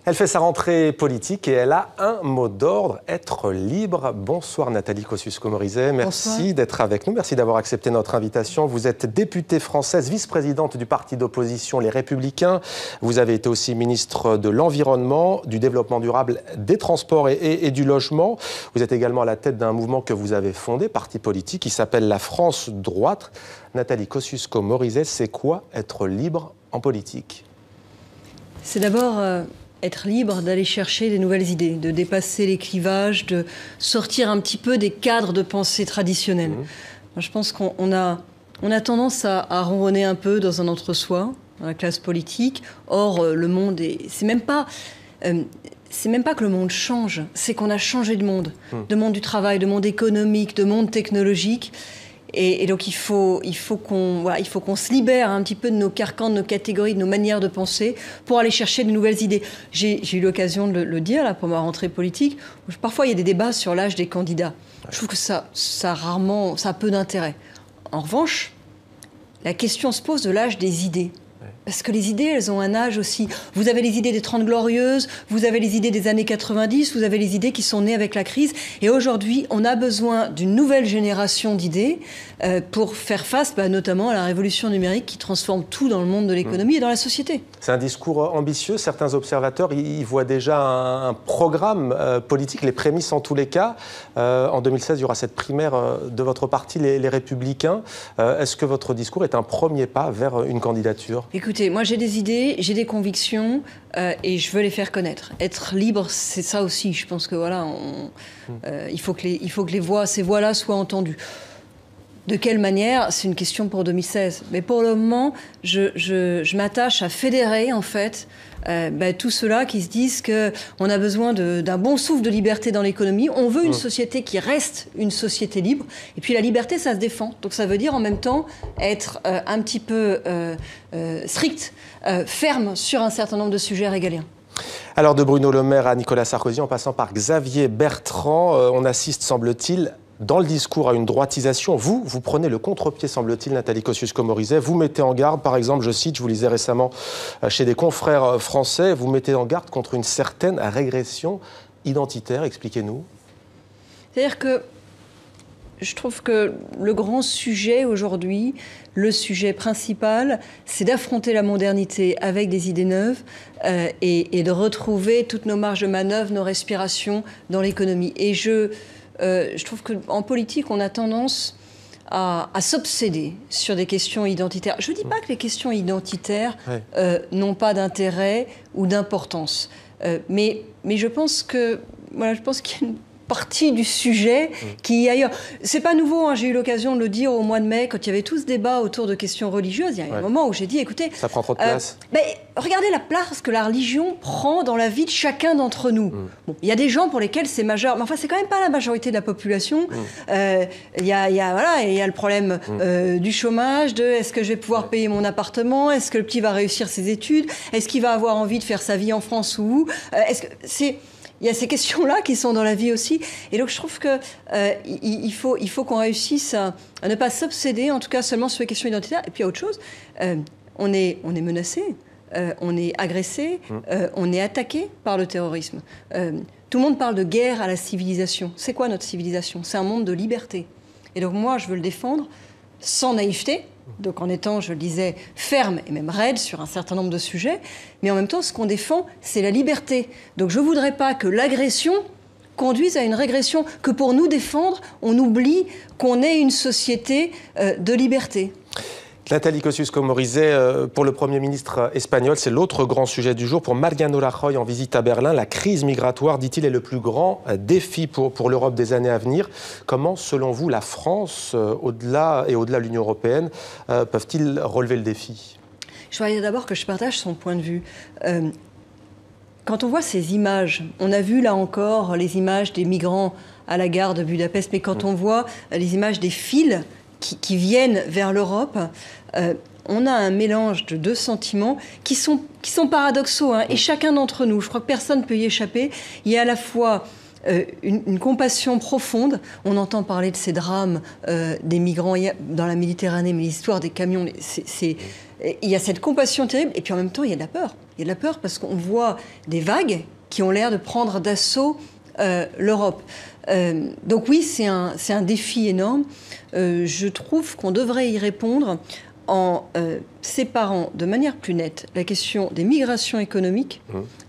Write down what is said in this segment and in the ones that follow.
Elle fait sa rentrée politique et elle a un mot d'ordre, être libre. Bonsoir Nathalie Kosciusko-Morizet, merci d'être avec nous, merci d'avoir accepté notre invitation. Vous êtes députée française, vice-présidente du parti d'opposition Les Républicains. Vous avez été aussi ministre de l'Environnement, du Développement durable, des Transports et du Logement. Vous êtes également à la tête d'un mouvement que vous avez fondé, parti politique, qui s'appelle la France droite. Nathalie Kosciusko-Morizet, c'est quoi être libre en politique ? C'est d'abord être libre d'aller chercher des nouvelles idées, de dépasser les clivages, de sortir un petit peu des cadres de pensée traditionnels. Moi, je pense qu'on a tendance à ronronner un peu dans un entre-soi, dans la classe politique. Or, le monde c'est même pas que le monde change, c'est qu'on a changé de monde monde du travail, de monde économique, de monde technologique. Et donc il faut qu'on se libère un petit peu de nos carcans, de nos catégories, de nos manières de penser pour aller chercher de nouvelles idées. J'ai eu l'occasion de le dire là, pour ma rentrée politique. Parfois il y a des débats sur l'âge des candidats. Je trouve que ça a peu d'intérêt. En revanche, la question se pose de l'âge des idées. Parce que les idées, elles ont un âge aussi. Vous avez les idées des 30 Glorieuses, vous avez les idées des années 90, vous avez les idées qui sont nées avec la crise. Et aujourd'hui, on a besoin d'une nouvelle génération d'idées pour faire face notamment à la révolution numérique qui transforme tout dans le monde de l'économie et dans la société. C'est un discours ambitieux. Certains observateurs y voient déjà un programme politique, les prémices en tous les cas. En 2016, il y aura cette primaire de votre parti, les Républicains. Est-ce que votre discours est un premier pas vers une candidature ? Écoutez, moi j'ai des idées, j'ai des convictions et je veux les faire connaître. Être libre, c'est ça aussi. Je pense que voilà, il faut que ces voix-là soient entendues. De quelle manière? C'est une question pour 2016. Mais pour le moment, je m'attache à fédérer en fait tous ceux-là qui se disent qu'on a besoin d'un bon souffle de liberté dans l'économie. On veut une société qui reste une société libre. Et puis la liberté, ça se défend. Donc ça veut dire en même temps être un petit peu strict, ferme sur un certain nombre de sujets régaliens. Alors de Bruno Le Maire à Nicolas Sarkozy, en passant par Xavier Bertrand, on assiste, semble-t-il, dans le discours à une droitisation. Vous prenez le contre-pied, semble-t-il, Nathalie Kosciusko-Morizet. Vous mettez en garde, par exemple, je cite, je vous lisais récemment chez des confrères français, vous mettez en garde contre une certaine régression identitaire. Expliquez-nous. C'est-à-dire que je trouve que le grand sujet aujourd'hui, le sujet principal, c'est d'affronter la modernité avec des idées neuves et de retrouver toutes nos marges de manœuvre, nos respirations dans l'économie. Et je trouve qu'en politique, on a tendance à s'obséder sur des questions identitaires. Je ne dis pas que les questions identitaires n'ont pas d'intérêt ou d'importance, mais je pense qu'il y a une partie du sujet qui est ailleurs. C'est pas nouveau, j'ai eu l'occasion de le dire au mois de mai, quand il y avait tout ce débat autour de questions religieuses. Il y a un moment où j'ai dit, écoutez... Ça prend trop de place. Regardez la place que la religion prend dans la vie de chacun d'entre nous. Bon, il y a des gens pour lesquels c'est majeur, mais enfin, c'est quand même pas la majorité de la population. Il y a le problème du chômage, est-ce que je vais pouvoir payer mon appartement, est-ce que le petit va réussir ses études, est-ce qu'il va avoir envie de faire sa vie en France ou où, il y a ces questions-là qui sont dans la vie aussi. Et donc, je trouve qu'il faut qu'on réussisse à ne pas s'obséder, en tout cas seulement sur les questions identitaires. Et puis, il y a autre chose. On est menacé, on est agressé, on est attaqué par le terrorisme. Tout le monde parle de guerre à la civilisation. C'est quoi notre civilisation? C'est un monde de liberté. Et donc, moi, je veux le défendre sans naïveté. Donc en étant, je le disais, ferme et même raide sur un certain nombre de sujets, mais en même temps, ce qu'on défend, c'est la liberté. Donc je ne voudrais pas que l'agression conduise à une régression, que pour nous défendre, on oublie qu'on est une société de liberté. Nathalie Kosciusko-Morizet, pour le Premier ministre espagnol, c'est l'autre grand sujet du jour. Pour Mariano Rajoy, en visite à Berlin, la crise migratoire, dit-il, est le plus grand défi pour l'Europe des années à venir. Comment, selon vous, la France, au-delà de l'Union européenne, peuvent-ils relever le défi? Je voudrais d'abord que je partage son point de vue. Quand on voit ces images, on a vu là encore les images des migrants à la gare de Budapest, mais quand on voit les images des files qui viennent vers l'Europe, on a un mélange de deux sentiments qui sont paradoxaux, et chacun d'entre nous, je crois que personne ne peut y échapper. Il y a à la fois une compassion profonde. On entend parler de ces drames des migrants dans la Méditerranée, mais l'histoire des camions, il y a cette compassion terrible, et puis en même temps, il y a de la peur. Il y a de la peur parce qu'on voit des vagues qui ont l'air de prendre d'assaut l'Europe. Donc oui, c'est un défi énorme. Je trouve qu'on devrait y répondre en séparant de manière plus nette la question des migrations économiques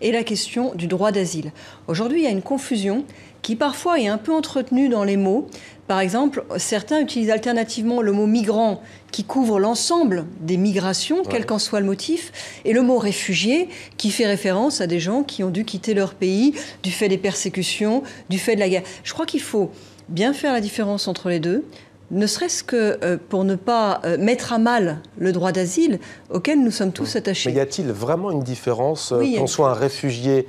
et la question du droit d'asile. Aujourd'hui, il y a une confusion qui parfois est un peu entretenue dans les mots. Par exemple, certains utilisent alternativement le mot migrant qui couvre l'ensemble des migrations, quel qu'en soit le motif, et le mot réfugié qui fait référence à des gens qui ont dû quitter leur pays du fait des persécutions, du fait de la guerre. Je crois qu'il faut bien faire la différence entre les deux, ne serait-ce que pour ne pas mettre à mal le droit d'asile auquel nous sommes tous attachés. Mais y a-t-il vraiment une différence qu'on soit un réfugié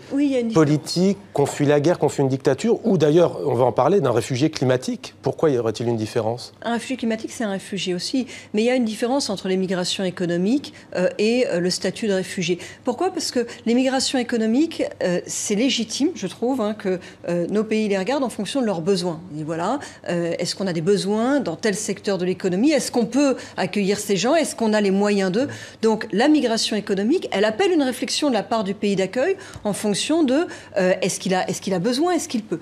politique, qu'on fuit la guerre, qu'on fuit une dictature, ou d'ailleurs, on va en parler, d'un réfugié climatique? Pourquoi y aurait-il une différence? Un réfugié climatique, c'est un réfugié aussi. Mais il y a une différence entre les migrations économiques et le statut de réfugié. Pourquoi? Parce que les migrations économiques, c'est légitime, je trouve, que nos pays les regardent en fonction de leurs besoins. Ils disent, voilà, est-ce qu'on a des besoins dans tel secteur de l'économie? Est-ce qu'on peut accueillir ces gens? Est-ce qu'on a les moyens d'eux? Donc la migration économique, elle appelle une réflexion de la part du pays d'accueil en fonction de est-ce qu'il a besoin, est-ce qu'il peut.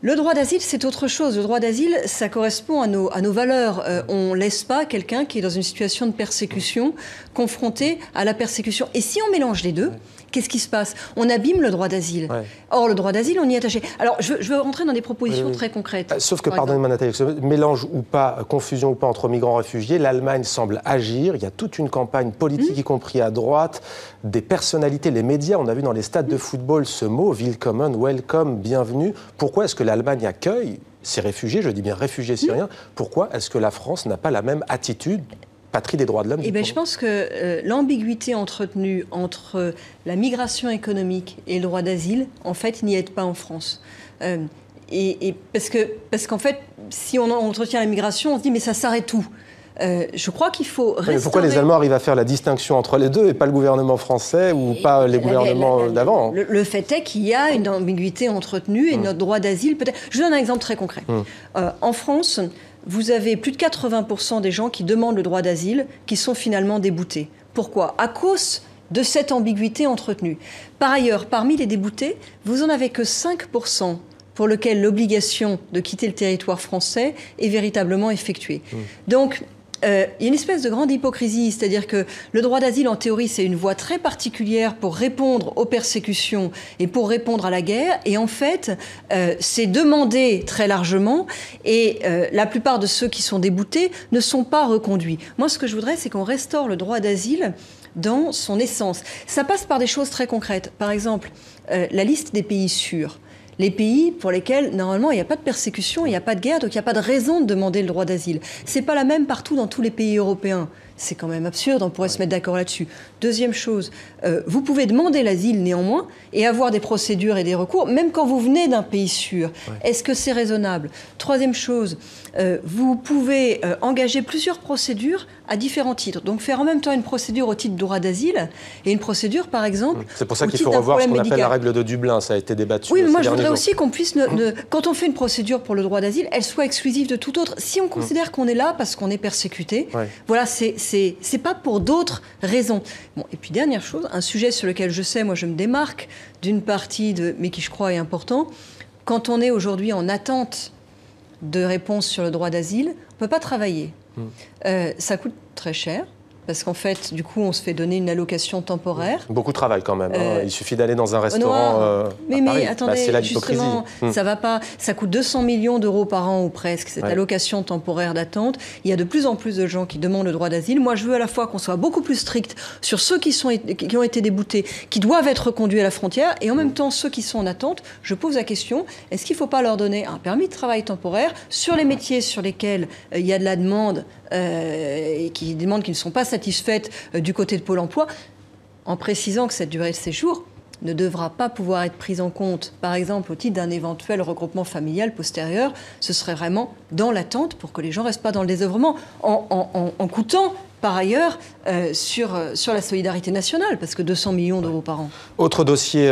Le droit d'asile, c'est autre chose. Le droit d'asile, ça correspond à nos valeurs. On ne laisse pas quelqu'un qui est dans une situation de persécution confronté à la persécution. Et si on mélange les deux, qu'est-ce qui se passe? On abîme le droit d'asile. Or, le droit d'asile, on y est attaché. Alors, je veux rentrer dans des propositions très concrètes. Sauf que, pardonnez-moi Nathalie, mélange ou pas, confusion ou pas entre migrants et réfugiés, l'Allemagne semble agir. Il y a toute une campagne politique, y compris à droite, des personnalités, les médias. On a vu dans les stades de football ce mot, Willkommen, welcome, bienvenue. Pourquoi est-ce que l'Allemagne accueille ces réfugiés, je dis bien réfugiés syriens? Pourquoi est-ce que la France n'a pas la même attitude? Patrie des droits de l'homme. Je pense que l'ambiguïté entretenue entre la migration économique et le droit d'asile, en fait, n'y aide pas en France. Parce qu'en fait, si on entretient la migration, on se dit mais ça s'arrête où? Je crois qu'il faut restaurer... Mais pourquoi les Allemands arrivent à faire la distinction entre les deux et pas le gouvernement français ou pas les gouvernements d'avant? Le fait est qu'il y a une ambiguïté entretenue et notre droit d'asile peut-être... Je vous donne un exemple très concret. En France, vous avez plus de 80% des gens qui demandent le droit d'asile qui sont finalement déboutés. Pourquoi? À cause de cette ambiguïté entretenue. Par ailleurs, parmi les déboutés, vous n'en avez que 5% pour lequel l'obligation de quitter le territoire français est véritablement effectuée. Donc, il y a une espèce de grande hypocrisie, c'est-à-dire que le droit d'asile, en théorie, c'est une voie très particulière pour répondre aux persécutions et pour répondre à la guerre. Et en fait, c'est demandé très largement et la plupart de ceux qui sont déboutés ne sont pas reconduits. Moi, ce que je voudrais, c'est qu'on restaure le droit d'asile dans son essence. Ça passe par des choses très concrètes. Par exemple, la liste des pays sûrs. Les pays pour lesquels, normalement, il n'y a pas de persécution, il n'y a pas de guerre, donc il n'y a pas de raison de demander le droit d'asile. Ce n'est pas la même partout dans tous les pays européens. C'est quand même absurde, on pourrait se mettre d'accord là-dessus. Deuxième chose, vous pouvez demander l'asile néanmoins et avoir des procédures et des recours, même quand vous venez d'un pays sûr. Est-ce que c'est raisonnable? Troisième chose, vous pouvez engager plusieurs procédures à différents titres. Donc faire en même temps une procédure au titre de droit d'asile et une procédure, par exemple, c'est pour ça qu'il faut revoir ce qu'on appelle la règle de Dublin, ça a été débattu. Oui, mais moi je voudrais aussi qu'on puisse, quand on fait une procédure pour le droit d'asile, elle soit exclusive de tout autre. Si on considère qu'on est là parce qu'on est persécuté, voilà, c'est pas pour d'autres raisons. Bon, et puis dernière chose, un sujet sur lequel je sais, moi je me démarque d'une partie, mais qui je crois est important, quand on est aujourd'hui en attente de réponse sur le droit d'asile, on ne peut pas travailler. Ça coûte très cher. Parce qu'en fait, du coup, on se fait donner une allocation temporaire. Beaucoup de travail quand même. Il suffit d'aller dans un restaurant mais attendez, c'est là l'hypocrisie. Ça va pas. Ça coûte 200 millions d'euros par an ou presque, cette allocation temporaire d'attente. Il y a de plus en plus de gens qui demandent le droit d'asile. Moi, je veux à la fois qu'on soit beaucoup plus strict sur ceux qui ont été déboutés, qui doivent être reconduits à la frontière, et en même temps, ceux qui sont en attente, je pose la question, est-ce qu'il ne faut pas leur donner un permis de travail temporaire sur les métiers sur lesquels il y a de la demande et qui demandent qui ne sont pas satisfaites du côté de Pôle emploi, en précisant que cette durée de séjour ne devra pas pouvoir être prise en compte, par exemple, au titre d'un éventuel regroupement familial postérieur. Ce serait vraiment dans l'attente pour que les gens ne restent pas dans le désœuvrement, en coûtant par ailleurs, sur la solidarité nationale, parce que 200 millions d'euros par an. Autre dossier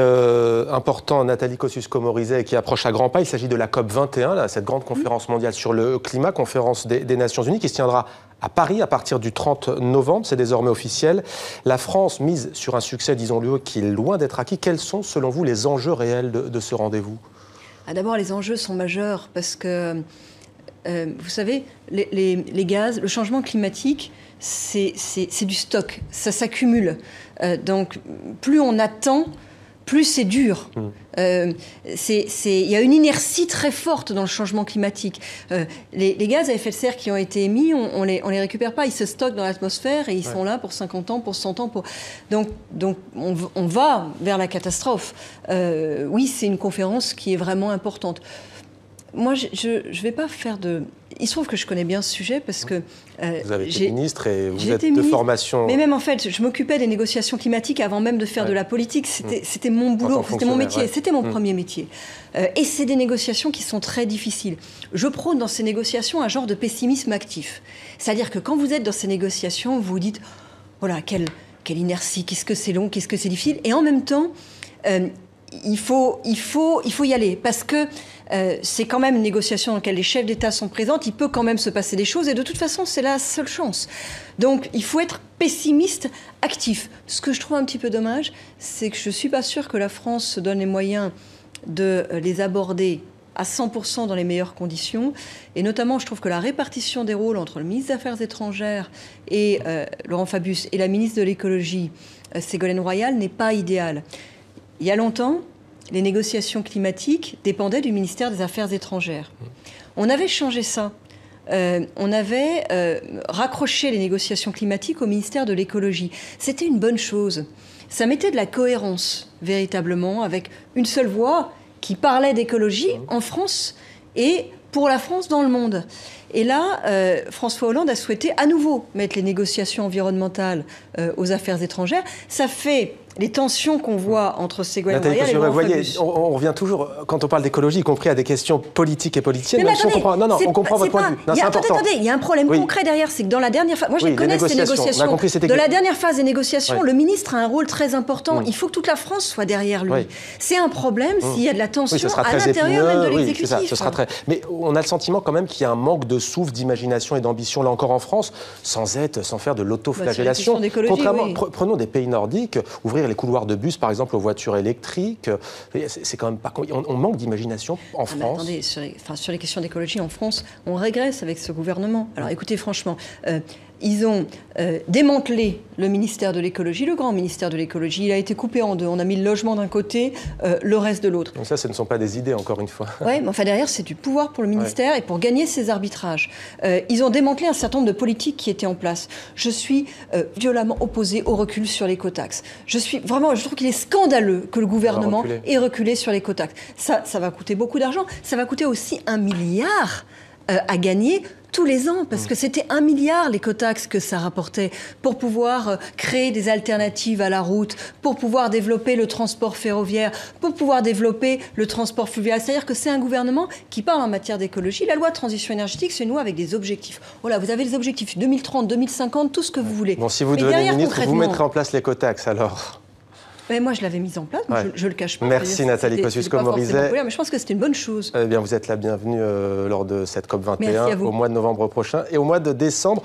important, Nathalie Kosciusko-Morizet, qui approche à grands pas, il s'agit de la COP21, cette grande conférence mondiale sur le climat, conférence des Nations Unies, qui se tiendra à Paris à partir du 30 novembre, c'est désormais officiel. La France mise sur un succès, disons-le, qui est loin d'être acquis. Quels sont, selon vous, les enjeux réels de ce rendez-vous ? D'abord, les enjeux sont majeurs parce que, vous savez, les gaz, le changement climatique, c'est du stock, ça s'accumule. Donc, plus on attend, plus c'est dur. Il y a une inertie très forte dans le changement climatique. Les gaz à effet de serre qui ont été émis, on les récupère pas. Ils se stockent dans l'atmosphère et ils sont là pour 50 ans, pour 100 ans. Donc on va vers la catastrophe. Oui, c'est une conférence qui est vraiment importante. Moi, je ne vais pas faire de... Il se trouve que je connais bien ce sujet parce que... vous avez été ministre et vous êtes de formation... Mais même en fait, je m'occupais des négociations climatiques avant même de faire de la politique. C'était mon boulot, c'était mon métier, c'était mon premier métier. Et c'est des négociations qui sont très difficiles. Je prône dans ces négociations un genre de pessimisme actif. C'est-à-dire que quand vous êtes dans ces négociations, vous vous dites, voilà, quelle inertie, qu'est-ce que c'est long, qu'est-ce que c'est difficile. Et en même temps, il faut y aller parce que c'est quand même une négociation dans laquelle les chefs d'État sont présents, il peut quand même se passer des choses et de toute façon, c'est la seule chance. Donc, il faut être pessimiste, actif. Ce que je trouve un petit peu dommage, c'est que je ne suis pas sûre que la France se donne les moyens de les aborder à 100% dans les meilleures conditions. Et notamment, je trouve que la répartition des rôles entre le ministre des Affaires étrangères et Laurent Fabius et la ministre de l'Écologie, Ségolène Royal, n'est pas idéale. Il y a longtemps, les négociations climatiques dépendaient du ministère des Affaires étrangères. On avait changé ça. On avait raccroché les négociations climatiques au ministère de l'Écologie. C'était une bonne chose. Ça mettait de la cohérence, véritablement, avec une seule voix qui parlait d'écologie en France et pour la France dans le monde. Et là, François Hollande a souhaité à nouveau mettre les négociations environnementales aux affaires étrangères. Ça fait les tensions qu'on voit entre Ségolène Royal et Laurent Fabius. On revient toujours, quand on parle d'écologie, y compris à des questions politiques et politiciennes. Mais attendez, on comprend votre point de vue. C'est important. Attendez, il y a un problème concret derrière, c'est que dans la dernière phase, moi je connais ces négociations, de la dernière phase des négociations, le ministre a un rôle très important. Il faut que toute la France soit derrière lui. C'est un problème s'il y a de la tension à l'intérieur même de l'exécutif. Ce sera très... Mais on a le sentiment quand même qu'il y a un manque de souffle, d'imagination et d'ambition, là encore en France, sans faire de l'autoflagellation. Contrairement, prenons des pays nordiques, ouvrir les couloirs de bus, par exemple, aux voitures électriques. C'est quand même pas... On manque d'imagination en France. Mais attendez, sur les questions d'écologie en France, on régresse avec ce gouvernement. Alors écoutez, franchement, ils ont démantelé le ministère de l'écologie, le grand ministère de l'écologie. Il a été coupé en deux. On a mis le logement d'un côté, le reste de l'autre. Donc ça, ce ne sont pas des idées, encore une fois. Oui, mais enfin derrière, c'est du pouvoir pour le ministère et pour gagner ces arbitrages. Ils ont démantelé un certain nombre de politiques qui étaient en place. Je suis violemment opposée au recul sur l'écotaxe. Je trouve qu'il est scandaleux que le gouvernement ait reculé sur l'écotaxe. Ça va coûter beaucoup d'argent. Ça va coûter aussi 1 milliard à gagner tous les ans, parce que c'était 1 milliard l'écotaxe que ça rapportait pour pouvoir créer des alternatives à la route, pour pouvoir développer le transport ferroviaire, pour pouvoir développer le transport fluvial. C'est-à-dire que c'est un gouvernement qui parle en matière d'écologie. La loi de transition énergétique, c'est une loi avec des objectifs. Voilà, vous avez les objectifs 2030, 2050, tout ce que vous voulez. Bon, si vous devenez ministre, vous mettrez en place l'écotaxe alors? Mais moi, je l'avais mise en place, je le cache pas. Merci Nathalie Kosciusko-Morizet. Mais je pense que c'était une bonne chose. Eh bien, vous êtes la bienvenue lors de cette COP21 au mois de novembre prochain et au mois de décembre.